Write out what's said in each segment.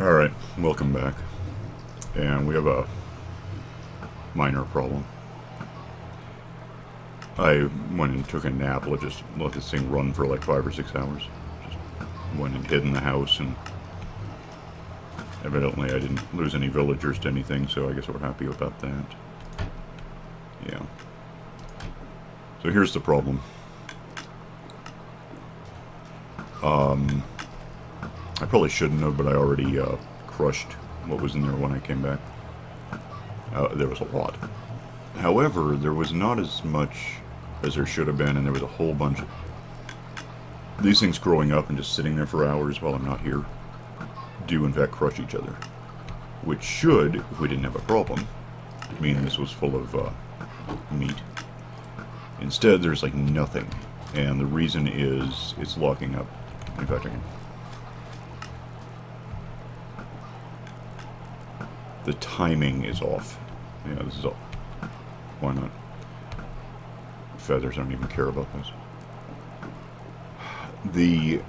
Alright, welcome back. And we have a minor problem. I went and took a nap, just let this thing run for like 5 or 6 hours. Just went and hid in the house, and evidently I didn't lose any villagers to anything, so I guess we're happy about that. Yeah. So here's the problem. I probably shouldn't have, but I already crushed what was in there when I came back. There was a lot. However, there was not as much as there should have been, and there was a whole bunch of these things growing up and just sitting there for hours while I'm not here do in fact crush each other. Which should, if we didn't have a problem, mean this was full of meat. Instead, there's like nothing, and the reason is it's locking up. In fact, I can... The timing is off. Yeah, this is all. Why not? Feathers, I don't even care about this. The...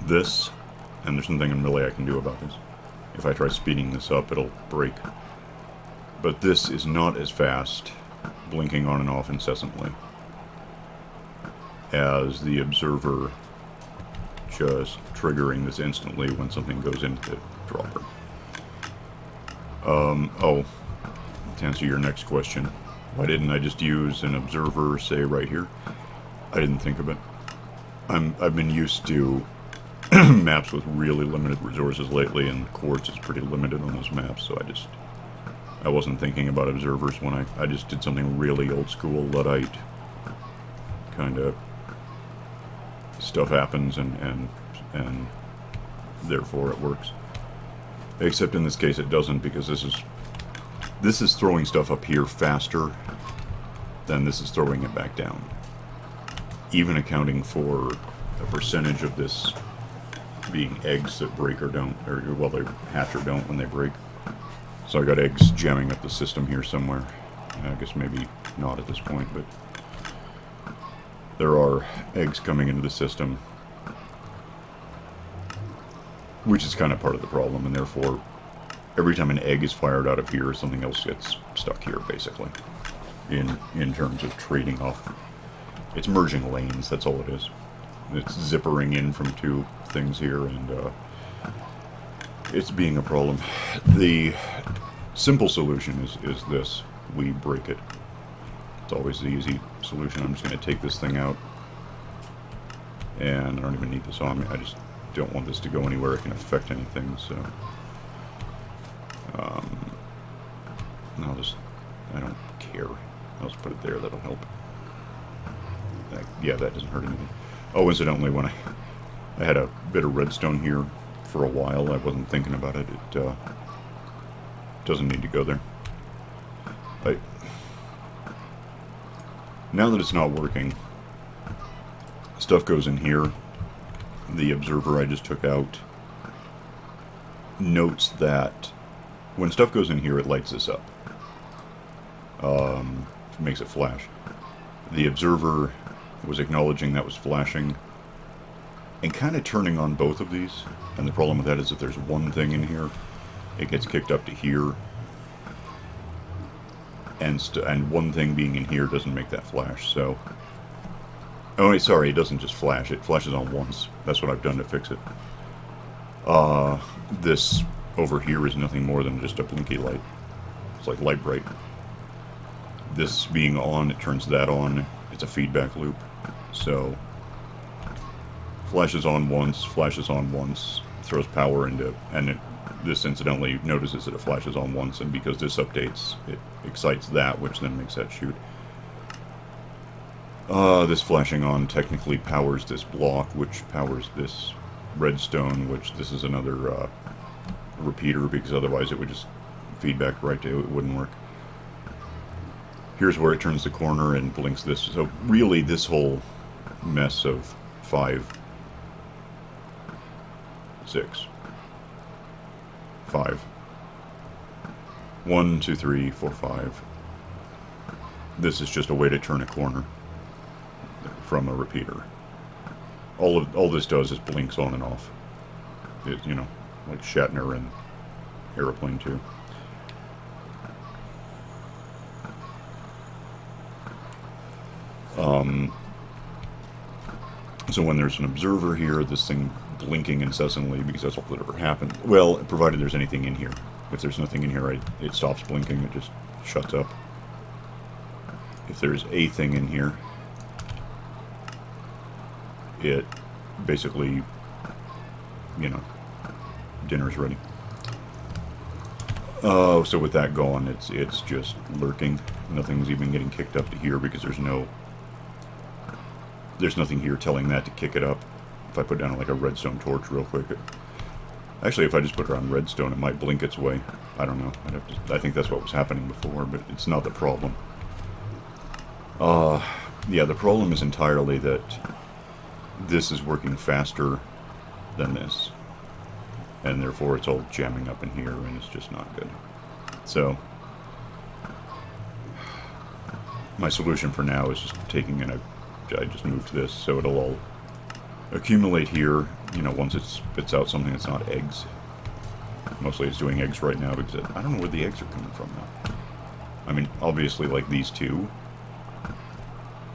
this, and there's nothing really I can do about this. If I try speeding this up, it'll break. But this is not as fast, blinking on and off incessantly, as the observer just triggering this instantly when something goes into the dropper. Oh, to answer your next question, why didn't I just use an observer, say, right here? I didn't think of it. I've been used to maps with really limited resources lately, and quartz is pretty limited on those maps, so I wasn't thinking about observers when I just did something really old school Luddite. Kind of stuff happens, and therefore it works. Except in this case it doesn't, because this is throwing stuff up here faster than this is throwing it back down. Even accounting for a percentage of this being eggs that break or don't, or well, they hatch or don't when they break. So I got eggs jamming up the system here somewhere. I guess maybe not at this point, but there are eggs coming into the system, which is kind of part of the problem, and therefore every time an egg is fired out of here, something else gets stuck here, basically, in terms of trading off. It's merging lanes, that's all it is. It's zippering in from two things here, and it's being a problem. The simple solution is this. We break it. It's always the easy solution. I'm just going to take this thing out, and I don't even need this on me. I just don't want this to go anywhere it can affect anything, so I don't care. I'll just put it there. That'll help. Yeah, that doesn't hurt anything. Oh, incidentally, when I had a bit of redstone here for a while, I wasn't thinking about it. It doesn't need to go there. Now that it's not working, stuff goes in here. The observer I just took out notes that when stuff goes in here, it lights this up. Makes it flash. The observer was acknowledging that was flashing and kind of turning on both of these. And the problem with that is if there's one thing in here, it gets kicked up to here. And one thing being in here doesn't make that flash, so... Oh, sorry, it doesn't just flash. It flashes on once. That's what I've done to fix it. This over here is nothing more than just a blinky light. It's like light bright. This being on, it turns that on. It's a feedback loop. So, flashes on once, throws power into... And this incidentally notices that it flashes on once, and because this updates, it excites that, which then makes that shoot. This flashing on technically powers this block, which powers this redstone, which this is another repeater, because otherwise it would just feedback right to it. It wouldn't work. Here's where it turns the corner and blinks this. So really this whole mess of 5, 6, 5, 1, 2, 3, 4, 5. This is just a way to turn a corner from a repeater. all this does is blinks on and off. It, you know, like Shatner in Airplane 2. So when there's an observer here, this thing blinking incessantly, because that's all that ever happens. Well, provided there's anything in here. If there's nothing in here, it stops blinking, it just shuts up. If there's a thing in here, it basically, you know, dinner's ready. Oh, so with that gone, it's just lurking. Nothing's even getting kicked up to here because there's nothing here telling that to kick it up. If I put down like a redstone torch real quick, actually, if I just put it on redstone, it might blink its way. I don't know. I think that's what was happening before, but it's not the problem. Yeah, the problem is entirely that this is working faster than this, and therefore it's all jamming up in here, and it's just not good. So my solution for now is just taking in I just moved this so it'll all accumulate here, you know, once it spits out something that's not eggs. Mostly it's doing eggs right now because I don't know where the eggs are coming from now. I mean, obviously, like these two,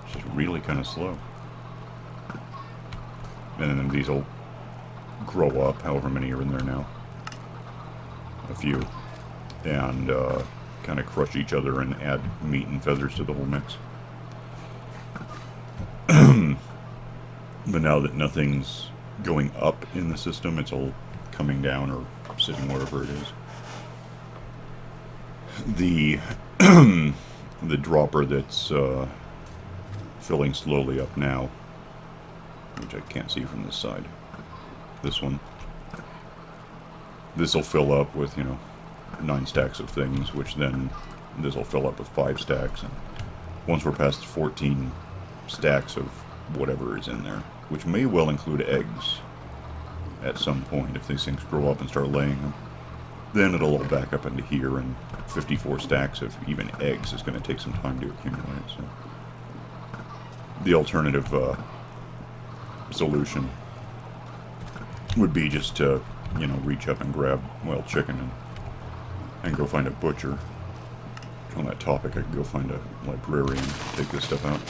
it's just really kind of slow. And then these will grow up, however many are in there now. A few. And kind of crush each other and add meat and feathers to the whole mix. But now that nothing's going up in the system, it's all coming down or sitting wherever it is. The the dropper that's filling slowly up now, which I can't see from this side. This one. This will fill up with, you know, 9 stacks of things, which then this will fill up with 5 stacks. And once we're past 14 stacks of whatever is in there, which may well include eggs at some point if these things grow up and start laying them, then it'll all back up into here, and 54 stacks of even eggs is going to take some time to accumulate. So the alternative solution would be just to, you know, reach up and grab, well, chicken and go find a butcher. On that topic, I could go find a librarian and take this stuff out.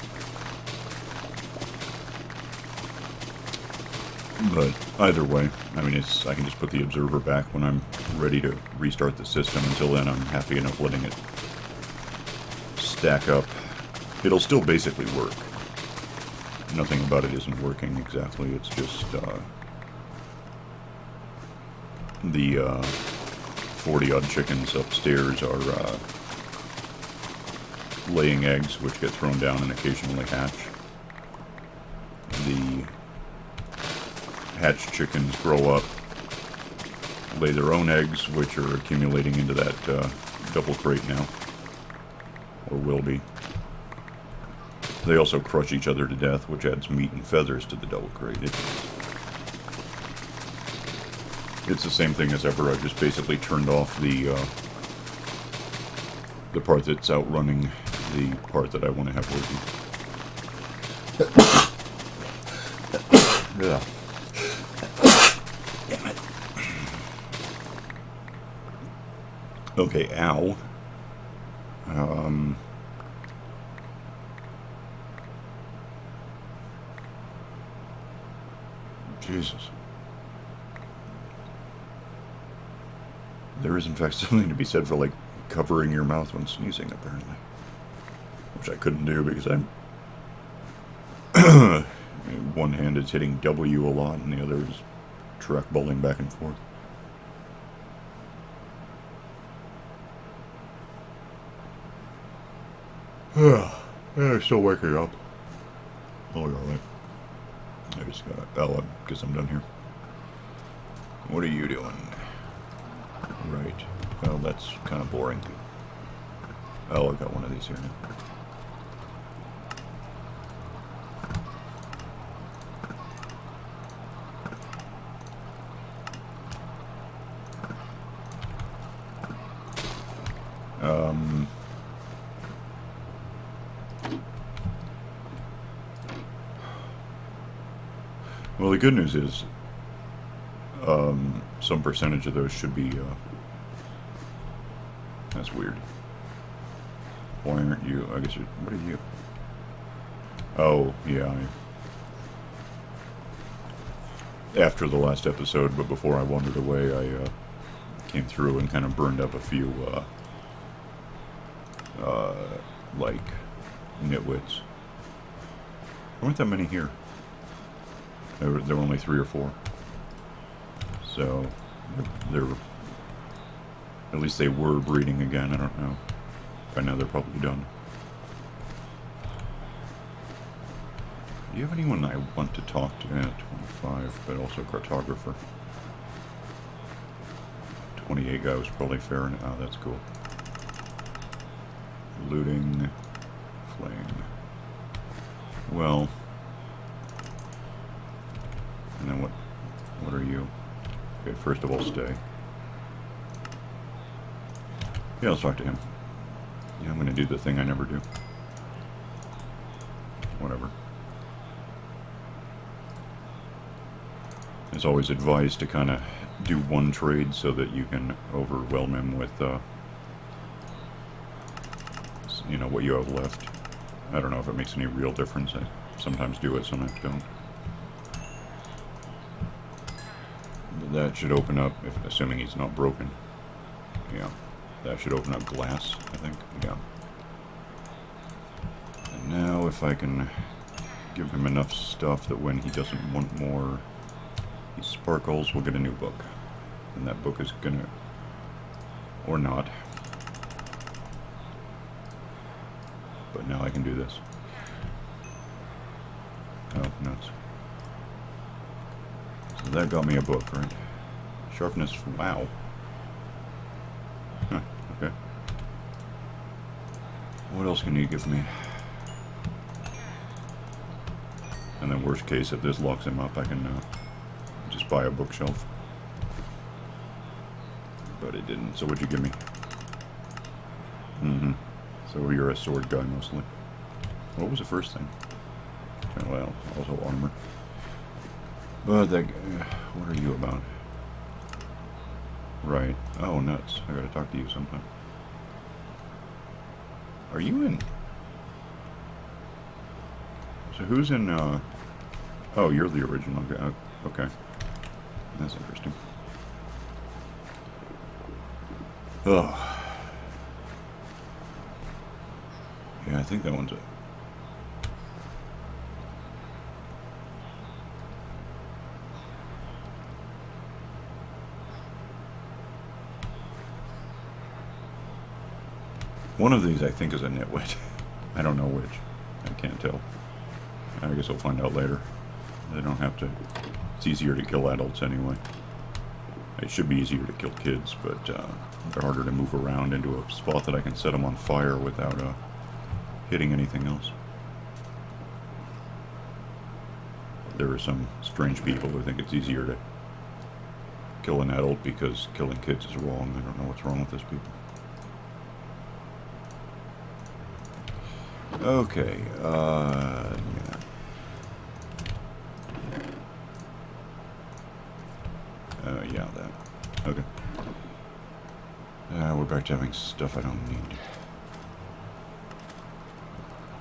But either way, I mean, I can just put the observer back when I'm ready to restart the system. Until then, I'm happy enough letting it stack up. It'll still basically work. Nothing about it isn't working exactly. It's just the 40-odd chickens upstairs are laying eggs, which get thrown down and occasionally hatch. The hatched chickens grow up, lay their own eggs, which are accumulating into that double crate now, or will be. They also crush each other to death, which adds meat and feathers to the double crate. It's the same thing as ever. I've just basically turned off the part that's outrunning the part that I want to have working. Yeah. Damn it. Okay, ow. Jesus. There is, in fact, something to be said for, like, covering your mouth when sneezing, apparently. Which I couldn't do because I'm... one hand is hitting W a lot, and the other is trackballing back and forth. Yeah, I'm still waking up. Oh, alright. I just got... Oh, I guess I'm done here. What are you doing? Right. Well, that's kind of boring. Oh, I've got one of these here now. Well, the good news is, some percentage of those should be, that's weird. Why aren't you, I guess what are you? Oh, yeah, after the last episode, but before I wandered away, I, came through and kind of burned up a few, like, nitwits. There weren't that many here. There were only 3 or 4. So, they're, at least they were breeding again, I don't know. By now they're probably done. Do you have anyone I want to talk to? 25, but also cartographer. 28 guy was probably fair enough. Oh, that's cool. Looting. Flame. Well. And then what are you? Okay, first of all, stay. Yeah, let's talk to him. Yeah, I'm gonna do the thing I never do. Whatever. It's always advised to kind of do one trade so that you can overwhelm him with, you know, what you have left. I don't know if it makes any real difference. I sometimes do it, sometimes don't. But that should open up, assuming he's not broken. Yeah, that should open up glass, I think. Yeah. And now if I can give him enough stuff that when he doesn't want more, he sparkles, we'll get a new book. And that book is gonna, or not. But now I can do this. Oh, nuts. So that got me a book, right? Sharpness, wow. Huh, okay. What else can you give me? And then worst case, if this locks him up, I can just buy a bookshelf. But it didn't, so what'd you give me? Mm-hmm. So you're a sword guy mostly. What was the first thing? Well, also armor. But that, what are you about? Right. Oh, nuts. I gotta talk to you sometime. Are you in? So who's in, oh, you're the original guy. Okay. That's interesting. Oh. Yeah, I think that one's it. One of these I think is a nitwit. I don't know which. I can't tell. I guess I'll find out later. They don't have to. It's easier to kill adults anyway. It should be easier to kill kids, but they're harder to move around into a spot that I can set them on fire without hitting anything else. There are some strange people who think it's easier to kill an adult because killing kids is wrong. I don't know what's wrong with those people. Okay, yeah. Yeah, that. Okay. We're back to having stuff I don't need.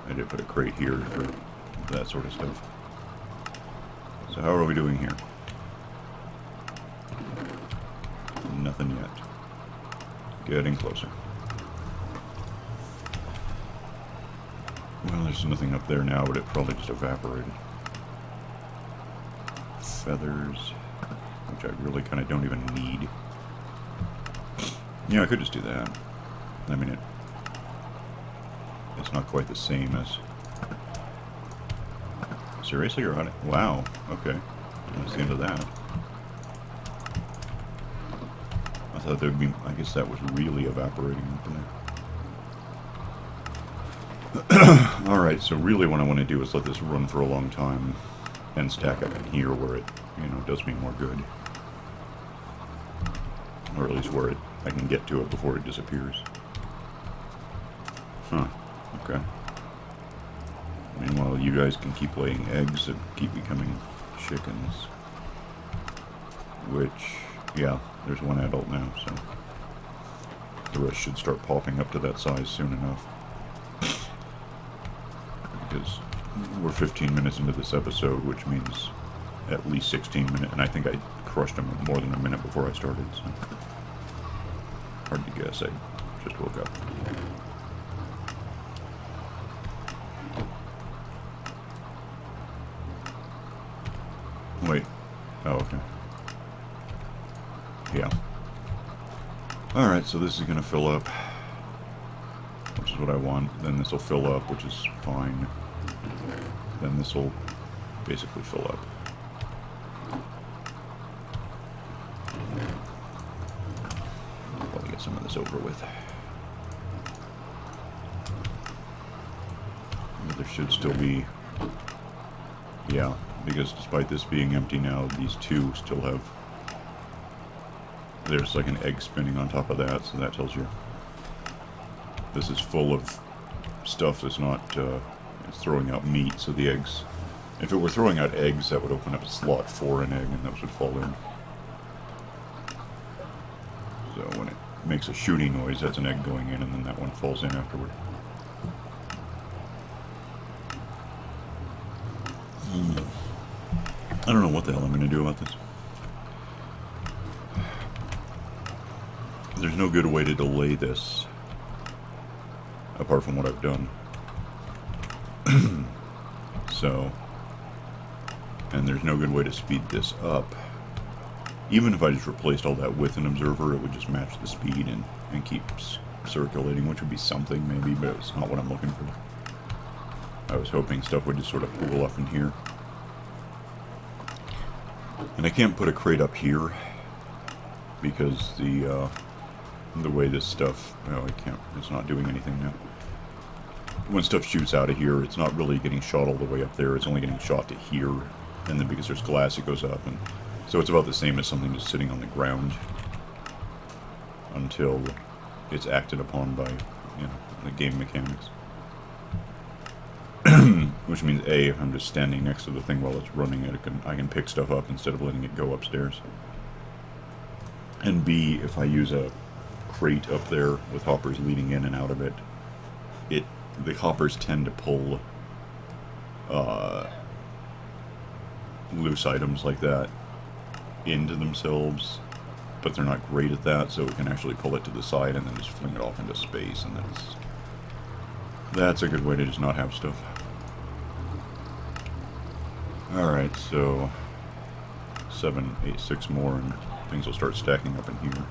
I did put a crate here for that sort of stuff. So how are we doing here? Nothing yet. Getting closer. Well, there's nothing up there now, but it probably just evaporated. Feathers, which I really kind of don't even need. Yeah, I could just do that. I mean, it's not quite the same as... Seriously, you're on it? Wow, okay. That's the end of that. I thought there'd be... I guess that was really evaporating up in there. Alright, so really what I want to do is let this run for a long time and stack up in here where it, you know, does me more good. Or at least where I can get to it before it disappears. Huh, okay. Meanwhile, you guys can keep laying eggs and keep becoming chickens. Which, yeah, there's one adult now, so the rest should start popping up to that size soon enough. Because we're 15 minutes into this episode, which means at least 16 minutes, and I think I crushed them more than a minute before I started, so hard to guess. I just woke up. Wait. Oh, okay. Yeah. Alright, so this is going to fill up, which is what I want. Then this will fill up, which is fine. Then this will basically fill up. I'll probably get some of this over with. But there should still be... Yeah, because despite this being empty now, these two still have... There's like an egg spinning on top of that, so that tells you this is full of stuff that's not it's throwing out meat. So the eggs, if it were throwing out eggs, that would open up a slot for an egg, and those would fall in. So when it makes a shooting noise, that's an egg going in, and then that one falls in afterward. I don't know what the hell I'm going to do about this. There's no good way to delay this, apart from what I've done. So, and there's no good way to speed this up. Even if I just replaced all that with an observer, it would just match the speed and keep circulating, which would be something maybe, but it's not what I'm looking for. I was hoping stuff would just sort of pool up in here. And I can't put a crate up here, because the way this stuff, well, I can't, it's not doing anything now. When stuff shoots out of here, it's not really getting shot all the way up there, it's only getting shot to here, and then because there's glass, it goes up, and so it's about the same as something just sitting on the ground until it's acted upon by, you know, the game mechanics. Which means A, if I'm just standing next to the thing while it's running it, I can pick stuff up instead of letting it go upstairs. And B, if I use a crate up there with hoppers leading in and out of it, the hoppers tend to pull loose items like that into themselves, but they're not great at that, so it can actually pull it to the side and then just fling it off into space, and that's a good way to just not have stuff. Alright, so 7, 8, 6 more, and things will start stacking up in here.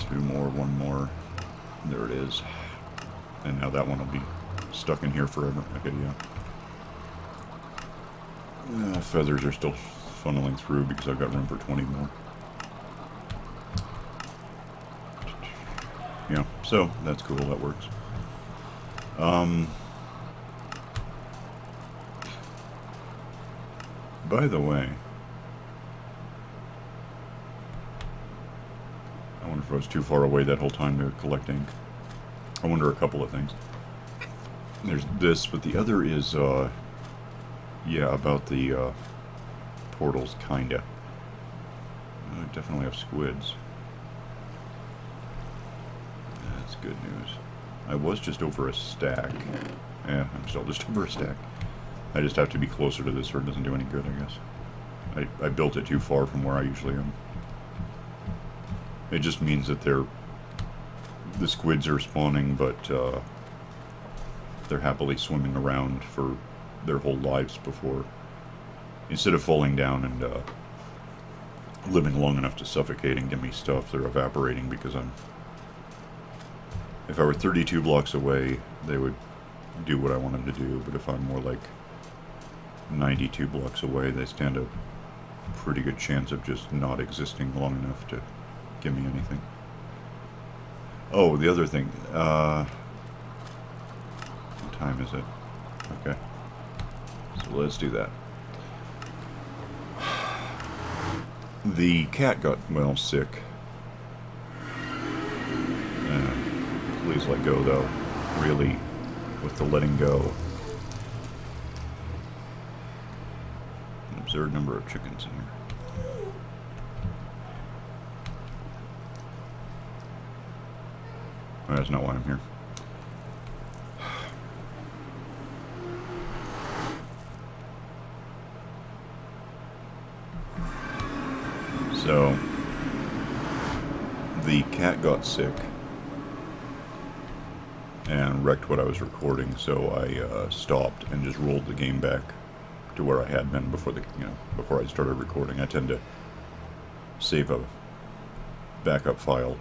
Two more, one more. There it is. And now that one will be stuck in here forever. Okay, yeah. Feathers are still funneling through because I've got room for 20 more. Yeah, so that's cool, that works. By the way, I wonder if I was too far away that whole time to collect ink. I wonder a couple of things. There's this, but the other is, yeah, about the portals, kinda. I definitely have squids. That's good news. I was just over a stack. Yeah, I'm still just over a stack. I just have to be closer to this or it doesn't do any good, I guess. I built it too far from where I usually am. It just means that the squids are spawning, but they're happily swimming around for their whole lives before, instead of falling down and living long enough to suffocate and give me stuff, they're evaporating because if I were 32 blocks away, they would do what I want them to do, but if I'm more like 92 blocks away, they stand a pretty good chance of just not existing long enough to give me anything. Oh, the other thing, what time is it? Okay, so let's do that. The cat got, well, sick. Please let go, though. Really, with the letting go. An absurd number of chickens in here. Oh, that's not why I'm here. So, the cat got sick and wrecked what I was recording, so I stopped and just rolled the game back to where I had been before before I started recording. I tend to save a backup file,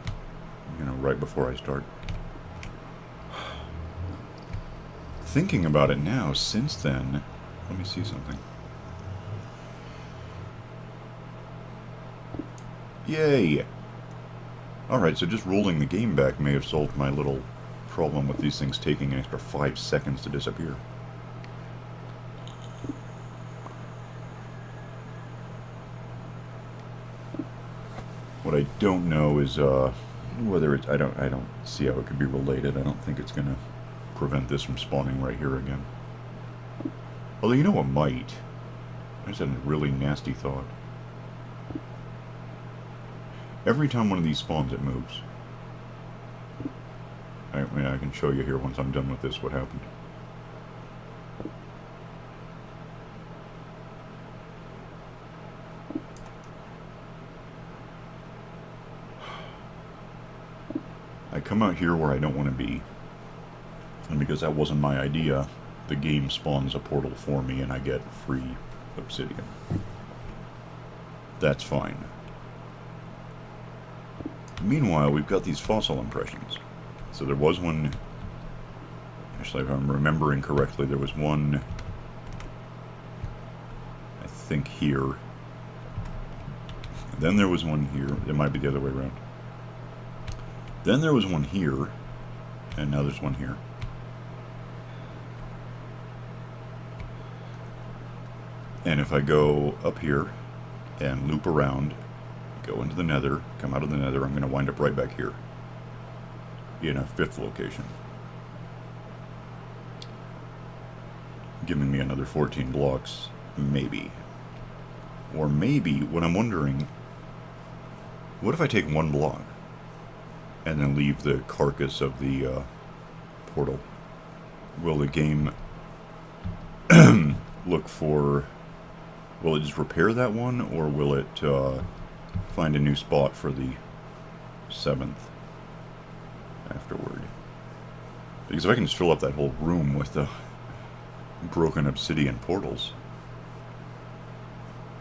right before I start. Thinking about it now, since then, let me see something. Yay! Alright, so just rolling the game back may have solved my little problem with these things taking an extra 5 seconds to disappear. What I don't know is whether it's... I don't see how it could be related. I don't think it's going to prevent this from spawning right here again. Although, you know what might? I just had a really nasty thought. Every time one of these spawns, it moves. I can show you here once I'm done with this what happened. I come out here where I don't want to be, and because that wasn't my idea, the game spawns a portal for me and I get free obsidian. That's fine. Meanwhile, we've got these fossil impressions. So there was one... Actually, if I'm remembering correctly, there was one... I think here. Then there was one here. It might be the other way around. Then there was one here. And now there's one here. And if I go up here and loop around... go into the nether, come out of the nether, I'm going to wind up right back here in a 5th location, giving me another 14 blocks, maybe. Or maybe, what I'm wondering, what if I take 1 block and then leave the carcass of the portal? Will the game look for, will it just repair that one, or will it find a new spot for the 7th afterward? Because if I can just fill up that whole room with the broken obsidian portals...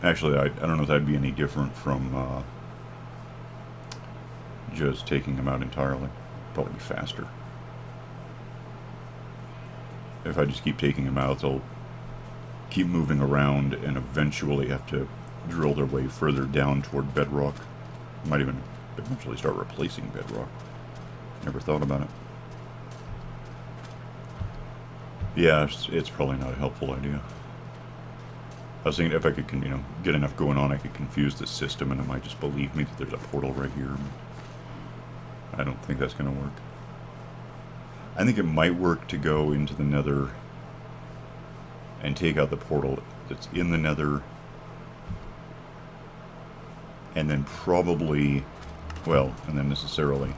Actually, I don't know if that'd be any different from just taking them out entirely. Probably be faster. If I just keep taking them out, they'll keep moving around and eventually have to drill their way further down toward bedrock. Might even eventually start replacing bedrock. Never thought about it. Yeah, it's probably not a helpful idea. I was thinking if I could, get enough going on, I could confuse the system and it might just believe me that there's a portal right here. I don't think that's going to work. I think it might work to go into the nether and take out the portal that's in the nether, and then probably, well, and then necessarily,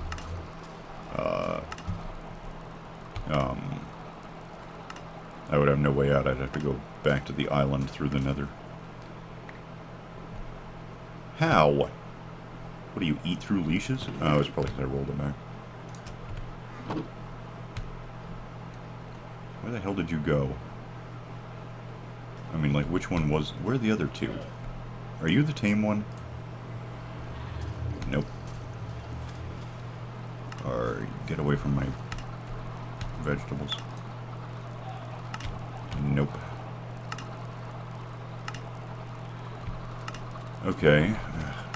I would have no way out. I'd have to go back to the island through the nether. How? What do you eat through leashes? Oh, it's probably because I rolled it back. Where the hell did you go? I mean, like, which one was... Where are the other 2? Are you the tame one? Nope. Or get away from my vegetables. Nope. Okay.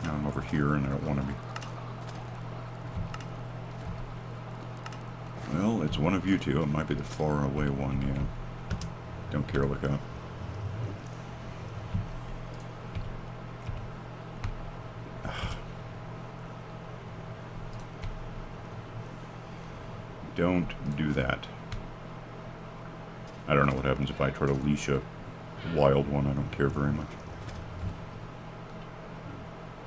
Now I'm over here and I don't want to be. Well, it's one of you two. It might be the far away one, yeah. Don't care, look out. Don't do that. I don't know what happens if I try to leash a wild one. I don't care very much.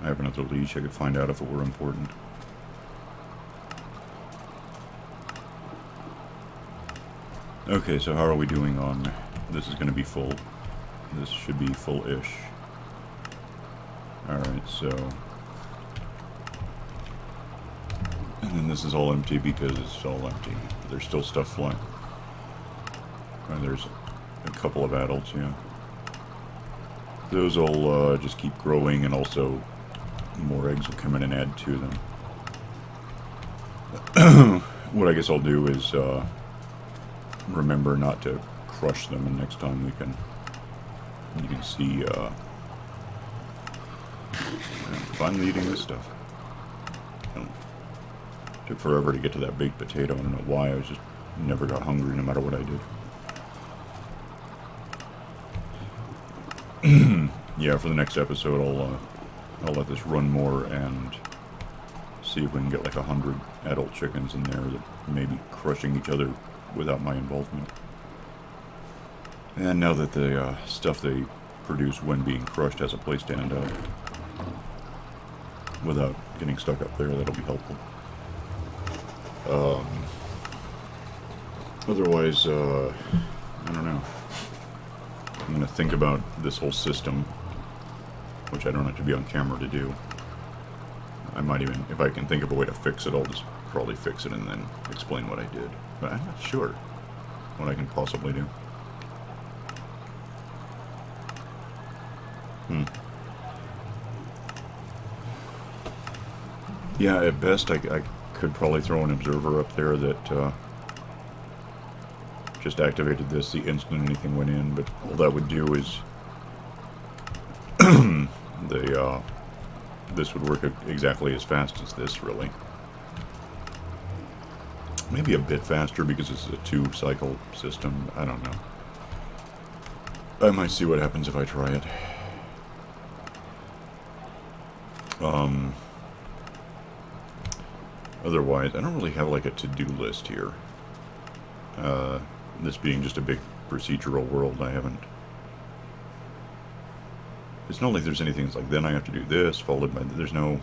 I have another leash. I could find out if it were important. Okay, so how are we doing on... This is going to be full. This should be full-ish. Alright, so... And then this is all empty because it's all empty. There's still stuff flying. And there's a couple of adults, yeah. Those will just keep growing, and also more eggs will come in and add to them. What I guess I'll do is remember not to crush them, and next time you can see I'm finally eating this stuff. Took forever to get to that baked potato. I don't know why. I just never got hungry no matter what I did. Yeah, for the next episode, I'll let this run more and see if we can get like 100 adult chickens in there that may be crushing each other without my involvement. And now that the stuff they produce when being crushed has a place to end up without getting stuck up there, that'll be helpful. Otherwise, I don't know. I'm going to think about this whole system, which I don't have to be on camera to do. I might even, if I can think of a way to fix it, I'll just probably fix it and then explain what I did. But I'm not sure what I can possibly do. Yeah, at best I could probably throw an observer up there that just activated this the instant anything went in, but all that would do is this would work exactly as fast as this, really. Maybe a bit faster because it's a 2-cycle system. I don't know. I might see what happens if I try it. Otherwise, I don't really have like a to-do list here. This being just a big procedural world, I haven't... It's not like there's anything that's like, then I have to do this, followed by... There's no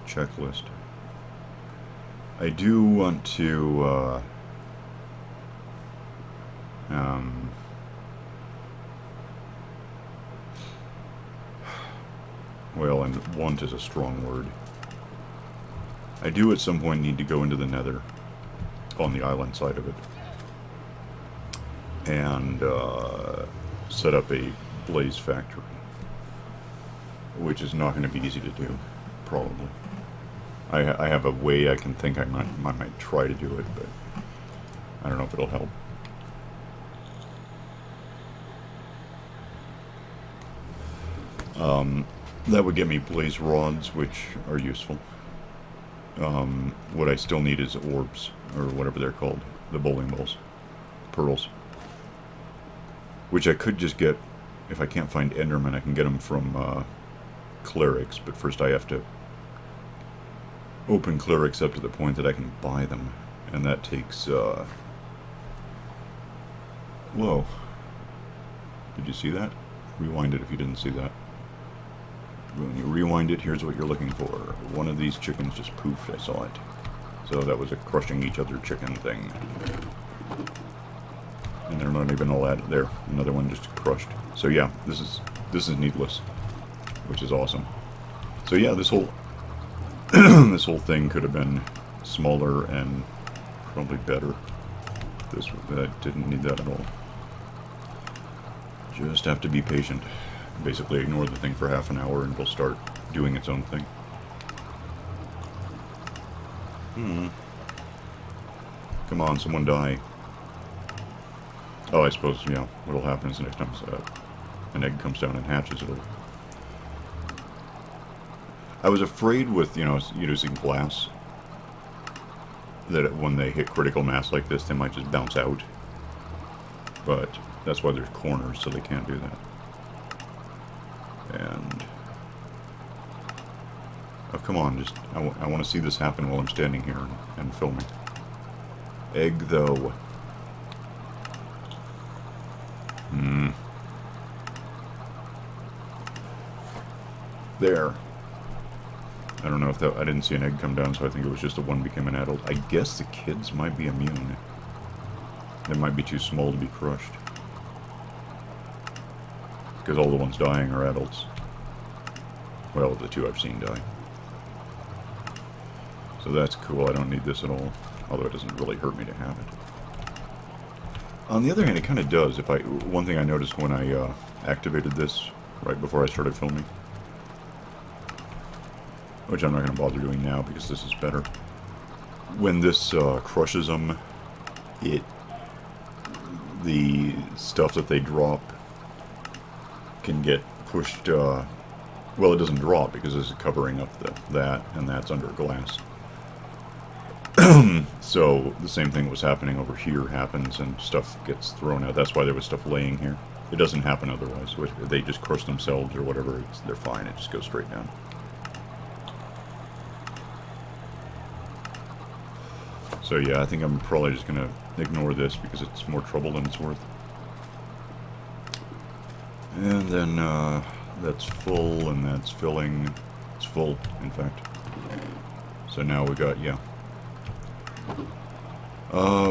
checklist. I do want to, well, and want is a strong word. I do at some point need to go into the Nether, on the island side of it, and set up a blaze factory, which is not going to be easy to do, probably. I have a way I can think I might try to do it, but I don't know if it'll help. That would get me blaze rods, which are useful. What I still need is orbs, or whatever they're called, the bowling balls, pearls, which I could just get. If I can't find Enderman, I can get them from clerics, but first I have to open clerics up to the point that I can buy them, and that takes whoa, did you see that? Rewind it if you didn't see that. When you rewind it, here's what you're looking for. One of these chickens just poofed, I saw it. So that was a crushing each other chicken thing. And they're not even all added there. Another one just crushed. So yeah, this is needless, which is awesome. So yeah, this whole this whole thing could have been smaller and probably better. I didn't need that at all. Just have to be patient. Basically ignore the thing for half an hour and it'll start doing its own thing. Come on, someone die. Oh, I suppose, yeah, what'll happen is the next time an egg comes down and hatches, it'll... I was afraid with, using glass, that when they hit critical mass like this, they might just bounce out. But that's why there's corners, so they can't do that. And... oh, come on, just... I want to see this happen while I'm standing here and filming. Egg, though. There. I don't know if that... I didn't see an egg come down, so I think it was just the one became an adult. I guess the kids might be immune. They might be too small to be crushed. Because all the ones dying are adults. Well, the two I've seen die. So that's cool. I don't need this at all. Although it doesn't really hurt me to have it. On the other hand, it kind of does. One thing I noticed when I activated this right before I started filming, which I'm not going to bother doing now because this is better. When this crushes them, the stuff that they drop can get pushed. Well, it doesn't drop because this is covering up that, and that's under glass. So the same thing was happening over here happens, and stuff gets thrown out. That's why there was stuff laying here. It doesn't happen otherwise. If they just crush themselves or whatever, they're fine. It just goes straight down. So yeah, I think I'm probably just going to ignore this because it's more trouble than it's worth. And then that's full, and that's filling. It's full, in fact. So now we got, yeah.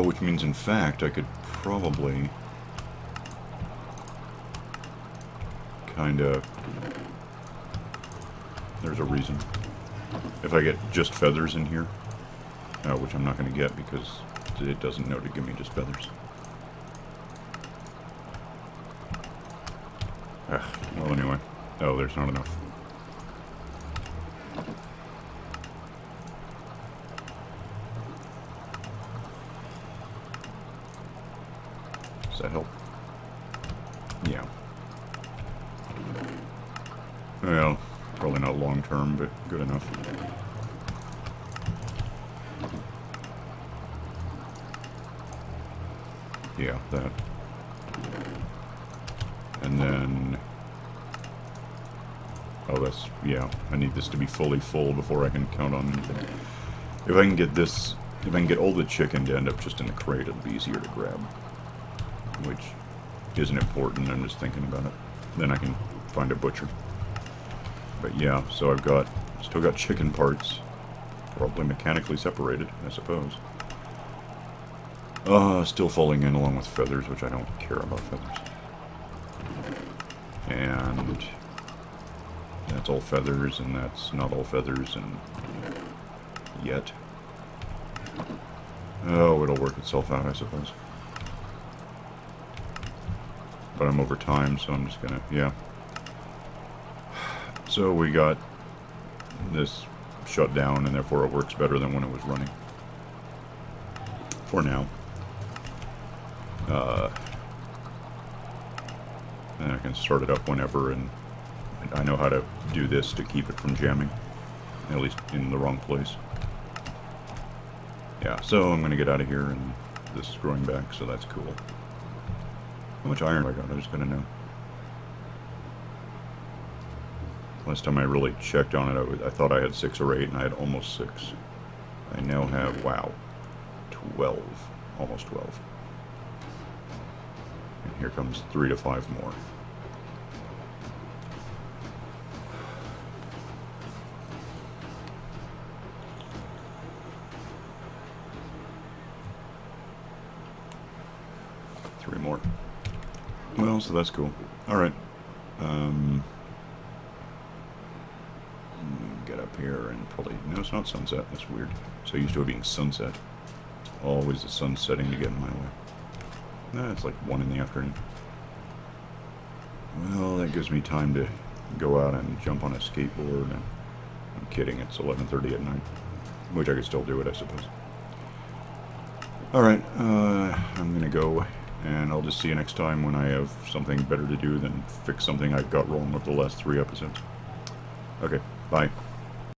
Which means, in fact, I could probably kind of... There's a reason. If I get just feathers in here, which I'm not going to get because it doesn't know to give me just feathers. Well, anyway. Oh, there's not enough. Does that help? Yeah. Well, probably not long term, but good enough. Yeah, that. And then... Oh, that's... Yeah, I need this to be fully full before I can count on anything. If I can get this... If I can get all the chicken to end up just in the crate, it'll be easier to grab. Which isn't important, I'm just thinking about it. Then I can find a butcher. But yeah, so I've got... Still got chicken parts. Probably mechanically separated, I suppose. Still falling in along with feathers, which I don't care about feathers. And that's all feathers, and that's not all feathers, and yet. Oh, it'll work itself out, I suppose. But I'm over time, so I'm just gonna, yeah. So we got this shut down, and therefore it works better than when it was running. For now. And I can start it up whenever, and I know how to do this to keep it from jamming, at least in the wrong place. Yeah, so I'm going to get out of here, and this is growing back, so that's cool. How much iron have I got? I just got to know. Last time I really checked on it, I thought I had 6 or 8, and I had almost 6. I now have, wow, 12. Almost 12. And here comes 3 to 5 more. Three more. Well, so that's cool. Alright. Get up here and probably... No, it's not sunset. That's weird. So used to it being sunset. It's always the sun setting to get in my way. Nah, it's like 1 in the afternoon. Well, that gives me time to go out and jump on a skateboard. And I'm kidding, it's 11:30 at night. Which I could still do it, I suppose. Alright, I'm gonna go, and I'll just see you next time when I have something better to do than fix something I got wrong with the last 3 episodes. Okay, bye.